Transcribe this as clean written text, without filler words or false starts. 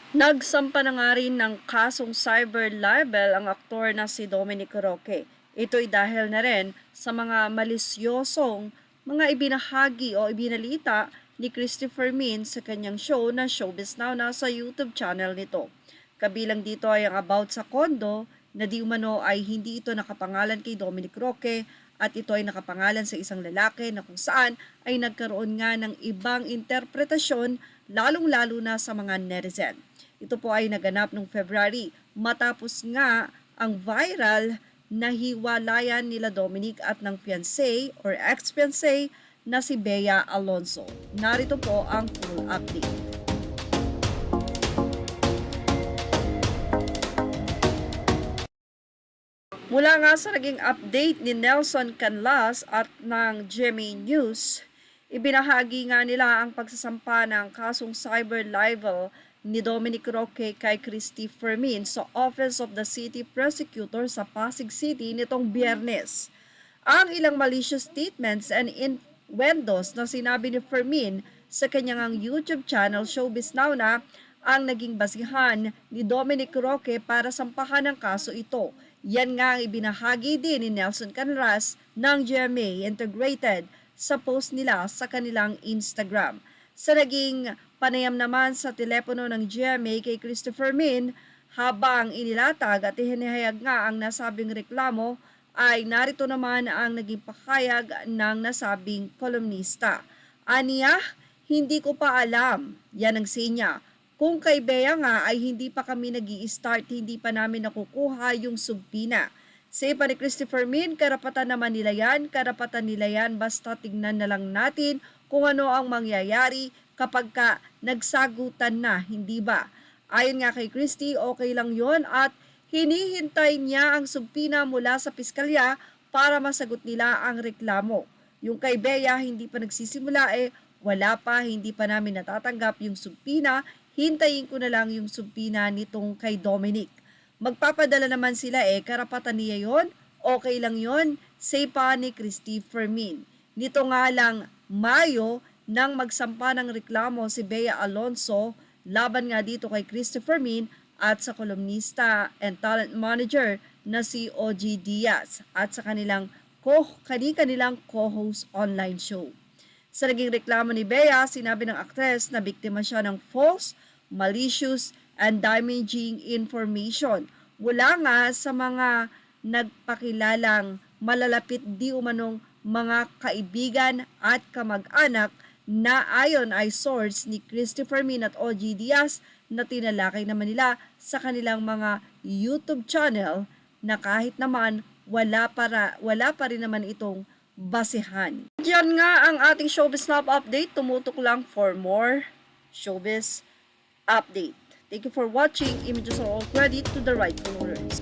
Nagsampa na nga rin ng kasong cyber libel ang aktor na si Dominic Roque. Ito'y dahil na rin sa mga malisyosong mga ibinahagi o ibinalita ni Christopher Min sa kanyang show na Showbiz Now na sa YouTube channel nito. Kabilang dito ay ang about sa kondo na di umano ay hindi ito nakapangalan kay Dominic Roque at ito ay nakapangalan sa isang lalaki na kung saan ay nagkaroon nga ng ibang interpretasyon lalong-lalo na sa mga netizen. Ito po ay naganap noong February matapos nga ang viral na hiwalayan nila Dominic at ng fiancé or ex-fiancé na si Bea Alonso. Narito po ang full update. Mula nga sa naging update ni Nelson Canlas at ng GMA News, ibinahagi nga nila ang pagsasampa ng kasong cyber libel ni Dominic Roque kay Christy Fermin sa Office of the City Prosecutor sa Pasig City nitong Biyernes. Ang ilang malicious statements and innuendos na sinabi ni Fermin sa kanyang YouTube channel Showbiz Now na ang naging basihan ni Dominic Roque para sampahan ang kaso ito. Yan nga ang ibinahagi din ni Nelson Canlas ng GMA Integrated sa post nila sa kanilang Instagram. Sa naging panayam naman sa telepono ng GMA kay Christopher Min, habang inilatag at ihinahayag nga ang nasabing reklamo, ay narito naman ang naging pakayag ng nasabing kolumnista. Aniya, hindi ko pa alam. Yan ang sinya. Kung kay Bea nga ay hindi pa kami nag-i-start, hindi pa namin nakukuha yung subpina. Sa iba ni Christopher Min, karapatan naman nila yan, basta tignan na lang natin kung ano ang mangyayari kapag ka nagsagutan na, hindi ba? Ayon nga kay Christy, okay lang yon at hinihintay niya ang subpina mula sa piskalya para masagot nila ang reklamo. Yung kay Bea, hindi pa nagsisimula wala pa, hindi pa namin natatanggap yung subpina. Hintayin ko na lang yung subpina nitong kay Dominic. Magpapadala naman sila karapatan niya yon, okay lang yon, say pa ni Christy Fermin. Nito nga lang Mayo nang magsampa ng reklamo si Bea Alonso laban nga dito kay Christopher Min at sa kolumnista and talent manager na si OG Diaz at sa kanilang co-host online show. Sa naging reklamo ni Bea, sinabi ng aktres na biktima siya ng false, malicious, and damaging information mula nga sa mga nagpakilalang malalapit di umanong mga kaibigan at kamag-anak na ayon ay source ni Christopher Min at OG Diaz na tinalakay naman nila sa kanilang mga YouTube channel na kahit naman wala pa rin naman itong basehan. Diyan nga ang ating Showbiz Snap update. Tumutok lang for more Showbiz update. Thank you for watching. Images are all credit to the rightful owners.